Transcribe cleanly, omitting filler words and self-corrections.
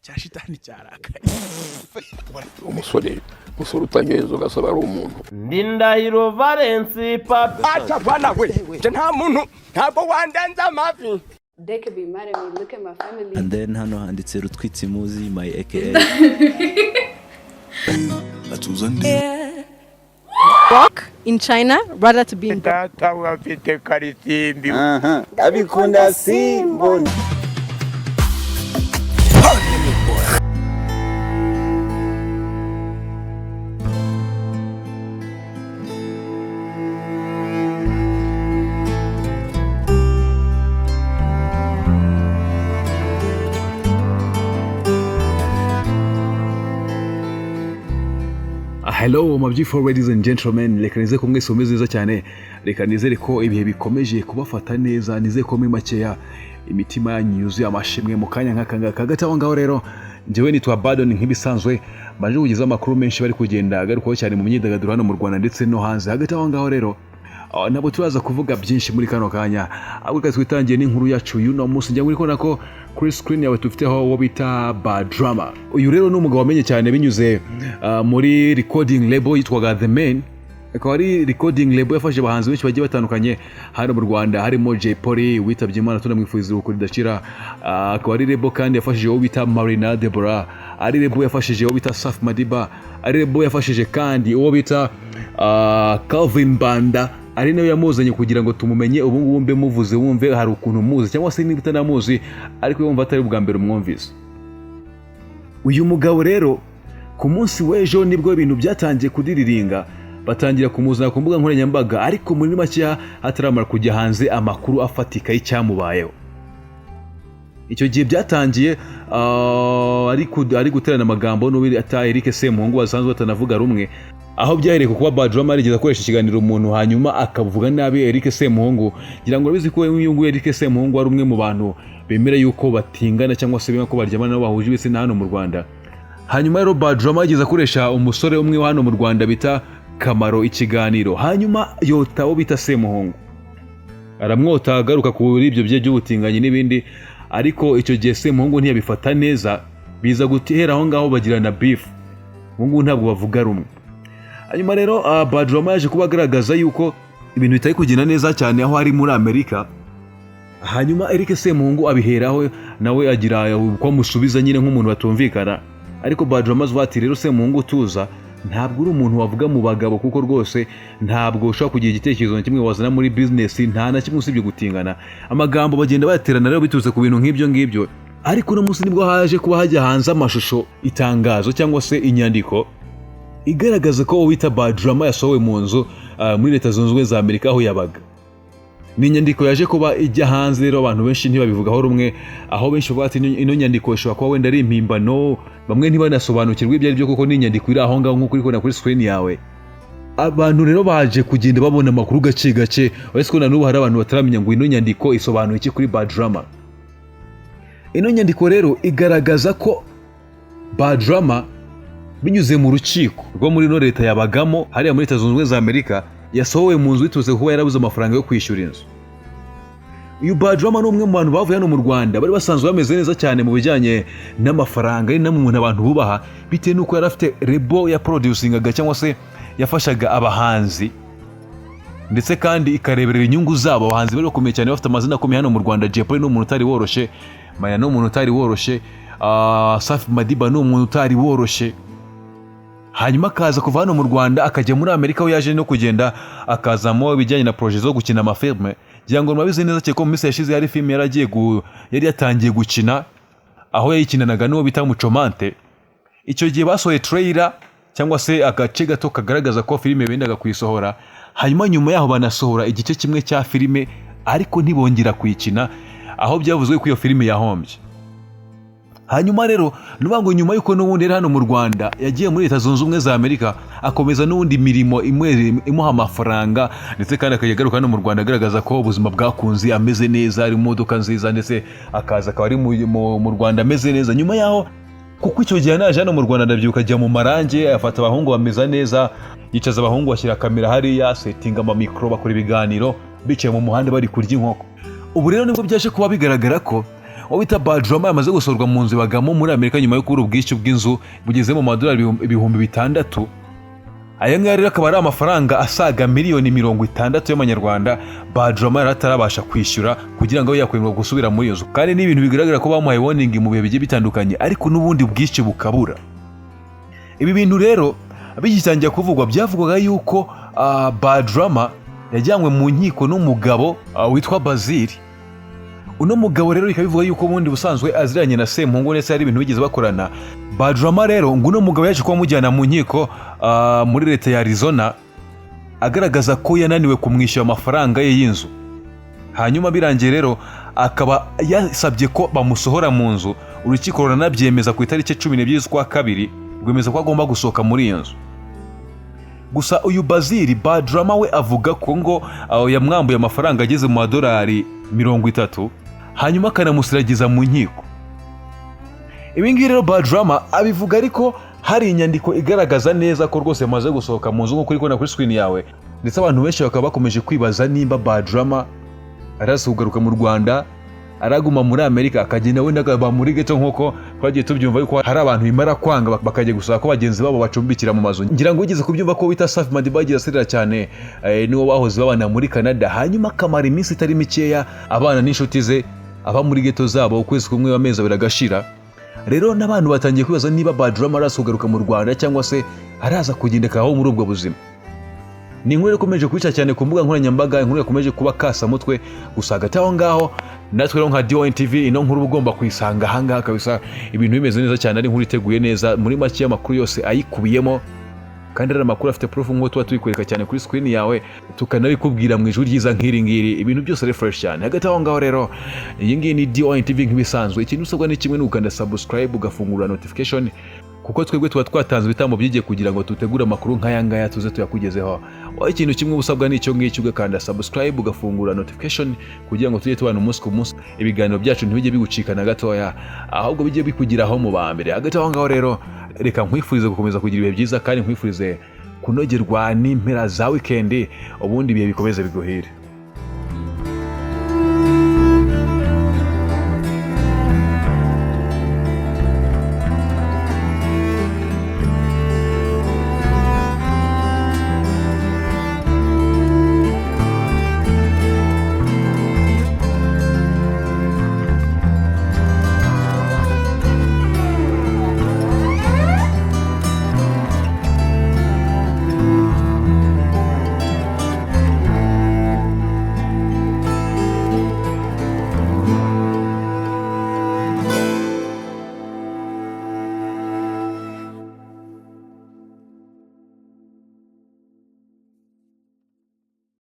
cya shitani cyarakaye. Umusore utangiza ugasaba ari umuntu. Ndindahiro Valence Papa. Acha bana we. Nta muntu ntabwo wandanza amafi. They could be mad at me. Look at my family. And then hano handitse Rutwitsi Muzi my aka. Work in China rather to be in Tata wafite karisimbi. Abikunda simbo. Hello my beautiful ladies and gentlemen, reka nize ko mwese umeze neza cyane, reka nizere ko ibihe bikomeje kubafata neza, nize ko muri makeya imitima yanyu yuzuye amashimwe mu kanya nk'akangaka. Hagati aho ngaho rero njyewe nitwa Badon nk'ibisanzwe, baje kugeza amakuru menshi bari kugenda agarukaho cyane mu myidagaduro hano mu Rwanda ndetse no hanze. Hagati aho ngaho rero nabo turaza kuvuga byinshi muri kano kanya, ahubwo reka twitangiye n'inkuru yacu y'uno munsi. Njya muri kona ko kuri screen yawe tufiteho uwo bita Badrama. Uyu rero ni umugabo wamenye cyane binyuze muri recording label yitwaga The Man. Akaba ari recording label yafashe abahanzi benshi bagiye batandukanye hano mu Rwanda, harimo Jay Polly witabye Imana tunamwifuriza ukuri dashira. Akaba ari label kandi yafashije uwo bita Marina Deborah, ari label yafashije uwo bita Safi Madiba, ari label yafashije kandi uwo bita Calvin Banda, ari nawe yamuzanye kugira ngo tumumenye. Ubu ngubu mbe muvuze wumve hari ukuntu muzi, cyangwa se niba utanamuzi ariko yumva atari ubwa mbere umwumvise. Uyu mugabo rero ku munsi w'ejo nibwo ibintu byatangiye kudiriringa, batangira kumuzana ku mbuga nkoranyambaga, ariko muri make hataramara kujya hanze amakuru afatika y'icyamubayeho. Icyo gihe byatangiye ari guterana amagambo n'uwiri ata Eric Semuhungu wasanzwe batanavuga rumwe, aho byahereye kuba Badrama yarigeze akoresha ikiganiro umuntu hanyuma akavuga nabi Eric Semuhungu. Ngira ngo bizi ko uyu nguyu Eric Semuhungu ari umwe mu bantu bemera yuko batingana cyangwa se bemera ko baryamana nabo bahuje ibitsina hano mu Rwanda. Hanyuma rero Badrama yigeze akoresha umusore umwe hano mu Rwanda bita Kamaro ikiganiro, hanyuma yotawo bita Semuhungu aramwota agaruka kuri ibyo bye by'ubutinganyi n'ibindi, ariko icyo gihe Semuhungu ntiyabifata neza, biza gutera aho ngaho bagirana beef. Mungu ntabwo bavuga rumwe. Hanyuma rero Badrama yaje kuba agaragaza yuko ibintu bitari kugenda neza cyane aho ari muri Amerika. Hanyuma Eric Semuhungu abiheraho nawe agira uko amusubiza nyine nk'umuntu batumvikana, ariko Badrama azwati rero Semuhungu tuza, ntabwo uri umuntu wavuga mu bagabo, kuko rwose ntabwo ushobora kugira igitekerezo na kimwe wazana muri business, nta na kimwe usibye gutingana. Amagambo bagenda baterana rero bituze ku bintu nk'ibyo ngibyo, ariko no munsi nibwo haje kuba hajya hanze amashusho, itangazo cyangwa se inyandiko igaragaza ko uwita Badrama yasohowe mu nzu muri Leta Zunze Ubumwe za Amerika aho yabaga. Ni inyandiko yaje kuba ijya hanze rero abantu benshi ntibabivugaho rumwe, aho benshi bavuga ati ino nyandiko ishobora kuba wenda ari impimbano, bamwe ntibanasobanukirwa ibyo ari byo, kuko ni inyandiko iri aho ngaho nk'uko uri kubona kuri screen yawe. Abantu rero baje kugenda babona amakuru gake gake, uretse ko na n'ubu hari abantu bataramenya ngo ino nyandiko isobanuye iki kuri Badrama. Ino nyandiko rero igaragaza ko Badrama binyuze mu rukiko rwo muri no leta yabagamo hariya muri Leta Zunze Ubumwe za Amerika, yasohowe mu nzu bituze kuba yarabuze amafaranga yo kwishyura inzu. Uyu Badrama ni umwe mu bantu bavuye hano mu Rwanda bari basanzwe bameze neza cyane mu bijyanye n'amafaranga, ari namwe umuntu abantu bubaha bitewe n'uko yari afite rebo ya producingaga cyangwa se yafashaga abahanzi, ndetse kandi ikareberera inyungu zabo. Abahanzi bari bakomeye cyane bafite amazina akomeye hano mu Rwanda. Jay Polly ni umuntu utari woroshe, Maya ni umuntu utari woroshe, Safi Madiba ni umuntu utari woroshe. Hanyuma akaza kuva hano mu Rwanda akajya muri Amerika, aho yaje no kugenda akazamo ibijyanye na projet zo gukina amafilme. Ngira ngo mwabizi neza cyane ko mu minsi yashize hari film yari yatangiye gukina, aho yayikinanaga n'uwo bita Mucomante. Icyo gihe basohoye trailer cyangwa se agace gato kagaragaza ko filime bendaga kuyisohora, hanyuma nyuma yaho banasohora igice kimwe cya filime ariko ntibongera kuyikina, aho byavuzwe ko iyo filime yahombye. Hanyuma rero nubango nyuma yuko n'ubundi hano mu Rwanda yagiye muri Leta Zunze Ubumwe za Amerika, akomeza n'ubundi mirimo imuha amafaranga, ndetse kandi akagaruka hano mu Rwanda agaragaza ko ubuzima bwakunze, ameze neza, ari mu modoka nziza, ndetse akaza akaba ari mu Rwanda ameze neza. Nyuma yaho kuko icyo gihe naje hano mu Rwanda ndabyuka ajya mu marange, afata abahungu bameza neza, yicaza abahungu bashyira kamera hariya, settinga ama micro, bakora ibiganiro bicaye mu muhanda bari kurya inkoko. Ubu rero nibwo byaje kuba bigaragara ko uwo bita Bad Rama yamaze gusorwa mu nzu bagamo muri Amerika nyuma yo kubura ubwishyu bw'inzu bugeze mu madolari 6,000. aya ngaya rero akaba ari amafaranga asaga miliyoni 60 y'amanyarwanda Bad Rama yari atarabasha kwishyura kugira ngo yakwemerwa gusubira muri iyo nzu, kandi n'ibintu bigaragara ko bamuhaye warning mu bihe bigiye bitandukanye ariko n'ubundi bwishyu bukabura. Ibi bintu rero bigitangiye kuvugwa byavugwaga yuko Bad Rama yajyanywe mu nkiko n'umugabo witwa Bazili. Uno mugabo rero bikabivuga yuko ubundi busanzwe aziranye na Sempungu ndetse hari ibintu bigeze bakorana. Bad Rama rero ngo uno mugabo yaje kuba mujyana mu nkiko muri leta ya Arizona agaragaza ko yananiwe kumwishyura amafaranga ye y'inzu. Hanyuma birangiye rero akaba yasabye ko bamusohora mu nzu. Urukiko ruranabyemeza ku itariki 12 z'ukwa kabiri, rwemeza ko agomba gusohoka muri iyo nzu. Gusa uyu Bazili, Bad Rama we avuga ko ngo yamwambuye amafaranga ageze mu madolari 30, hanyuma akanamusiragiza mu nkiko. Ibi ngibi rero Bad Rama abivuga ariko hari inyandiko igaragaza neza ko rwose yamaze gusohoka mu nzu nk'uko uri kubona kuri screen yawe, ndetse abantu benshi bakaba bakomeje kwibaza nimba Bad Rama araza kugaruka mu Rwanda, araguma muri Amerika akagenda wenda akaba muri ghetto nk'uko twagiye tubyumva yuko hari abantu bimara kwanga bakajya gusaba ko bagenzi babo bacumbikira mu mazu. Ngira ngo ugeze kubyumva ko wita Safi Madiba agira asirira cyane niwo bahoze babana muri Canada, hanyuma akamara iminsi itari mikeya abana n'inshuti ze aba muri ghetto zabo, ukwezi kumwe amezi abiri agashira. Rero n'abantu batangiye kwibaza niba Bad Rama araza kugaruka mu Rwanda cyangwa se araza kugenda kaho muri ubwo buzima. Ni inkuru ikomeje kwica cyane ku mbuga nkoranyambaga, inkuru ikomeje kuba kasa mutwe. Gusa hagati aho ngaho natwe rero nka D1 TV ino nkuru ugomba kuyisanga ahangaha kabisa, ibintu bimeze neza cyane, ari inkuru iteguye neza muri make y'amakuru yose ayikubiyemo, kandi ari amakuru afite proof nk'uko tuba tubikwereka cyane kuri screen yawe, tukanabikubwira mu ijuru ryiza nk'iri ngiri, ibintu byose refresh cyane. Hagati aho ngaho rero iyi ngiyi ni D1 TV nk'ibisanzwe, ikintu usabwa ni kimwe n'ukanda subscribe ugafungura notification, kuko twebwe tuba twatanze ibitambo byigiye kugira ngo tutegure amakuru nk'aya ngaya tuze tuyakugezeho. Ikintu kimwe usabwa ni icyo ngicyo, ugakanda subscribe ugafungura notification kugira ngo tujye tubana umunsi ku munsi, ibiganiro byacu ntibijye bigucikana gatoya, ahubwo bijye bikugiraho mu ba mbere. Hagati aho ngaho rero reka nkwifurize gukomeza kugira ibihe byiza, kandi nkwifurize kunogerwa n'impera za weekend, ubundi ibihe bikomeze biguhire.